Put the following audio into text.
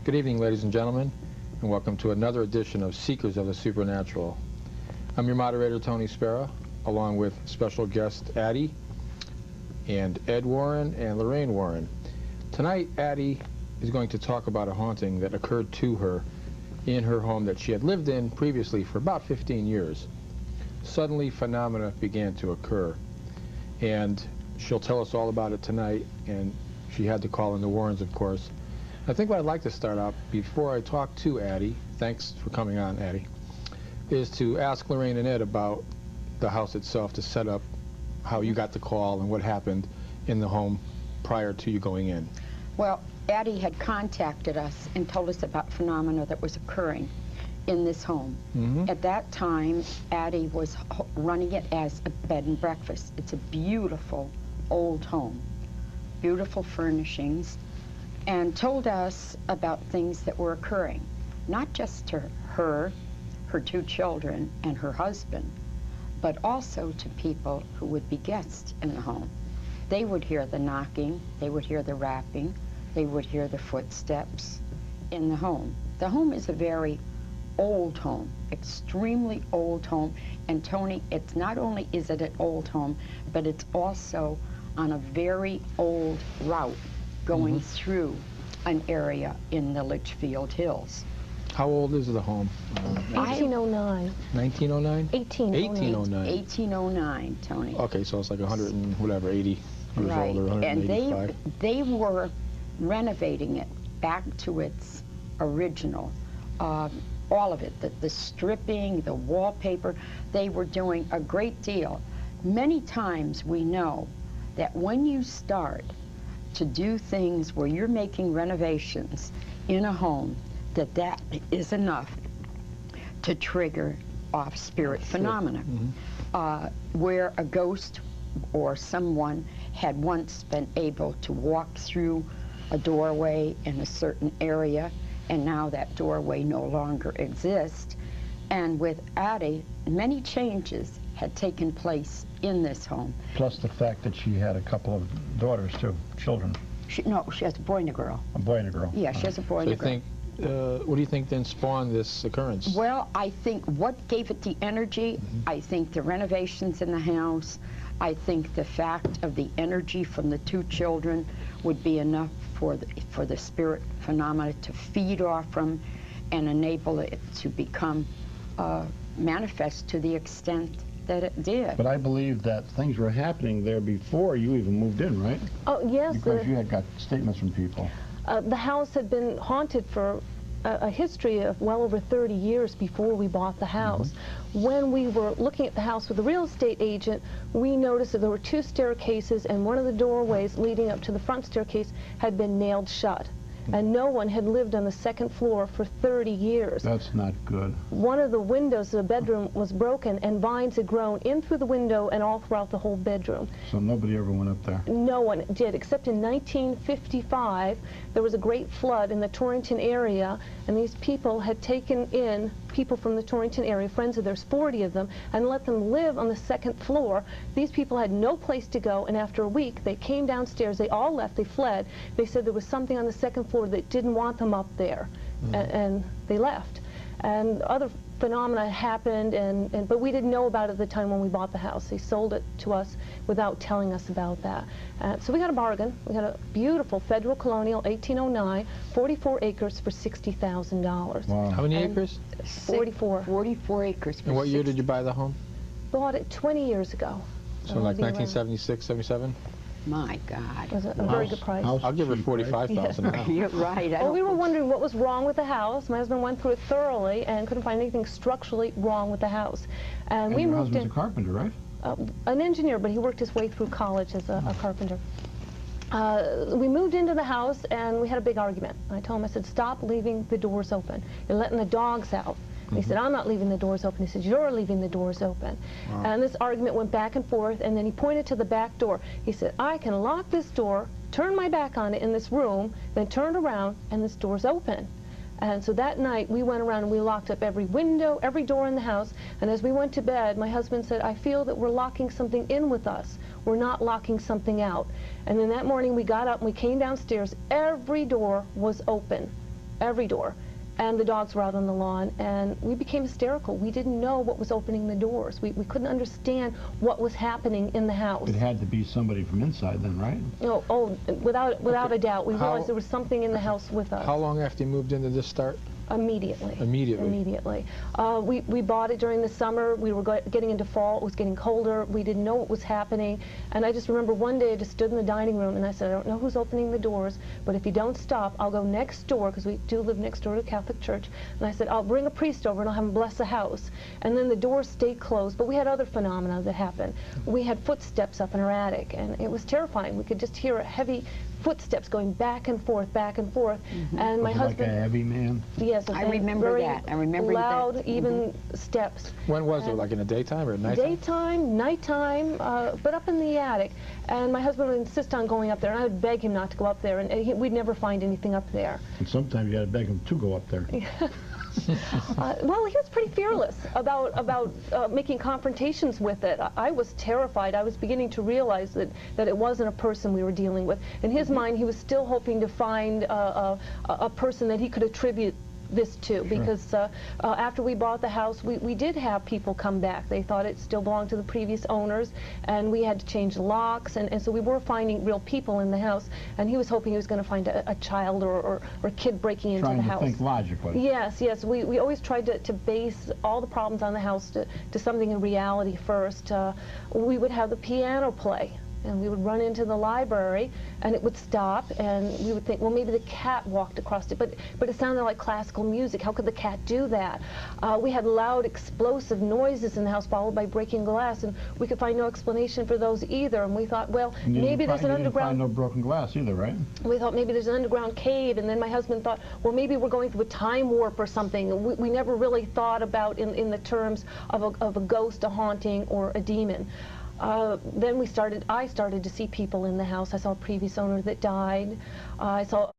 Good evening, ladies and gentlemen, and welcome to another edition of Seekers of the Supernatural. I'm your moderator, Tony Spera, along with special guest Addie, and Ed Warren, and Lorraine Warren. Tonight, Addie is going to talk about a haunting that occurred to her in her home that she had lived in previously for about 15 years. Suddenly, phenomena began to occur, and she'll tell us all about it tonight, and she had to call in the Warrens, of course. I think what I'd like to start out, before I talk to Addie, thanks for coming on, Addie, is to ask Lorraine and Ed about the house itself, to set up how you got the call and what happened in the home prior to you going in. Well, Addie had contacted us and told us about phenomena that was occurring in this home. At that time, Addie was running it as a bed and breakfast. It's a beautiful old home, beautiful furnishings, and told us about things that were occurring, not just to her, her two children, and her husband, but also to people who would be guests in the home. They would hear the knocking, they would hear the rapping, they would hear the footsteps in the home. The home is a very old home, extremely old home, and Tony, it's not only is it an old home, but it's also on a very old route going through an area in the Litchfield Hills. How old is the home? 1809. 1909? 1809. 1809, Tony. Okay, so it's like 100 and whatever, 80 years Right, old, or 185. and they were renovating it back to its original. All of it, the stripping, the wallpaper, they were doing a great deal. Many times we know that when you start to do things where you're making renovations in a home, that is enough to trigger off spirit phenomena. Where a ghost or someone had once been able to walk through a doorway in a certain area, and now that doorway no longer exists. And with Addie, many changes had taken place in this home. Plus the fact that she had a couple of daughters too, children. No, she has a boy and a girl. A boy and a girl. Yeah, she has a boy and a girl. What do you think then spawned this occurrence? Well, I think what gave it the energy, I think the renovations in the house, I think the fact of the energy from the two children would be enough for the spirit phenomena to feed off from and enable it to become manifest to the extent that it did. But I believe that things were happening there before you even moved in, right? Oh, yes. Because you had got statements from people. The house had been haunted for a history of well over 30 years before we bought the house. When we were looking at the house with the real estate agent, we noticed that there were two staircases, and one of the doorways leading up to the front staircase had been nailed shut. And no one had lived on the second floor for 30 years. That's not good. One of the windows of the bedroom was broken, and vines had grown in through the window and all throughout the whole bedroom. So nobody ever went up there? No one did, except in 1955, there was a great flood in the Torrington area, and these people had taken in people from the Torrington area, friends of theirs, 40 of them, and let them live on the second floor. These people had no place to go, and after a week, they came downstairs, they all left, they fled. They said there was something on the second floor that didn't want them up there, and they left. And other phenomena happened, but we didn't know about it at the time when we bought the house. They sold it to us without telling us about that. So we got a bargain. We got a beautiful federal colonial, 1809, 44 acres for $60,000. Wow. How many acres? 44. 44 acres. And what year did you buy the home? Bought it 20 years ago. So like 1976, 77? My God. It was a very good price. I'll give her $45,000 now. You're right. Well, we were wondering what was wrong with the house. My husband went through it thoroughly and couldn't find anything structurally wrong with the house. And we your moved husband's in. a carpenter, right? An engineer, but he worked his way through college as a carpenter. We moved into the house and we had a big argument. I told him, I said, stop leaving the doors open. You're letting the dogs out. And he said, I'm not leaving the doors open. He said, you're leaving the doors open. Wow. And this argument went back and forth, and then he pointed to the back door. He said, I can lock this door, turn my back on it in this room, then turn around, and this door's open. And so that night, we went around and we locked up every window, every door in the house, and as we went to bed, my husband said, I feel that we're locking something in with us. We're not locking something out. And then that morning, we got up and we came downstairs. Every door was open. every door. And the dogs were out on the lawn, and we became hysterical. We didn't know what was opening the doors. We couldn't understand what was happening in the house. It had to be somebody from inside then, right? Oh, without a doubt. We realized there was something in the house with us. How long after you moved into this start? Immediately. Immediately? Immediately. We bought it during the summer. We were getting into fall. It was getting colder. We didn't know what was happening. And I just remember one day I just stood in the dining room and I said, I don't know who's opening the doors, but if you don't stop, I'll go next door, because we do live next door to a Catholic church. And I said, I'll bring a priest over and I'll have him bless the house. And then the doors stayed closed, but we had other phenomena that happened. We had footsteps up in our attic, and it was terrifying. We could just hear a heavy footsteps going back and forth, and my husband... Like a heavy man? Yes, I remember that. I remember loud, that. even steps. When was it? Like in the daytime or at nighttime? Daytime, nighttime, but up in the attic. And my husband would insist on going up there, and I would beg him not to go up there, and we'd never find anything up there. And sometimes you got to beg him to go up there. Well, he was pretty fearless about making confrontations with it. I was terrified. I was beginning to realize that it wasn't a person we were dealing with. In his mind, he was still hoping to find a person that he could attribute this to, because after we bought the house, we did have people come back. They thought it still belonged to the previous owners, and we had to change the locks, and so we were finding real people in the house, and he was hoping he was going to find a child or a kid breaking into the house. Trying to think logically. Yes, yes. We always tried to base all the problems on the house to something in reality first. We would have the piano play, and we would run into the library, and it would stop, and we would think, well, maybe the cat walked across it, but it sounded like classical music. How could the cat do that? We had loud, explosive noises in the house, followed by breaking glass, and we could find no explanation for those either. And we thought, well, maybe there's an underground... You didn't find no broken glass either, right? We thought maybe there's an underground cave, and then my husband thought, well, maybe we're going through a time warp or something. We never really thought about in the terms of a ghost, a haunting, or a demon. Then I started to see people in the house. I saw a previous owner that died. I saw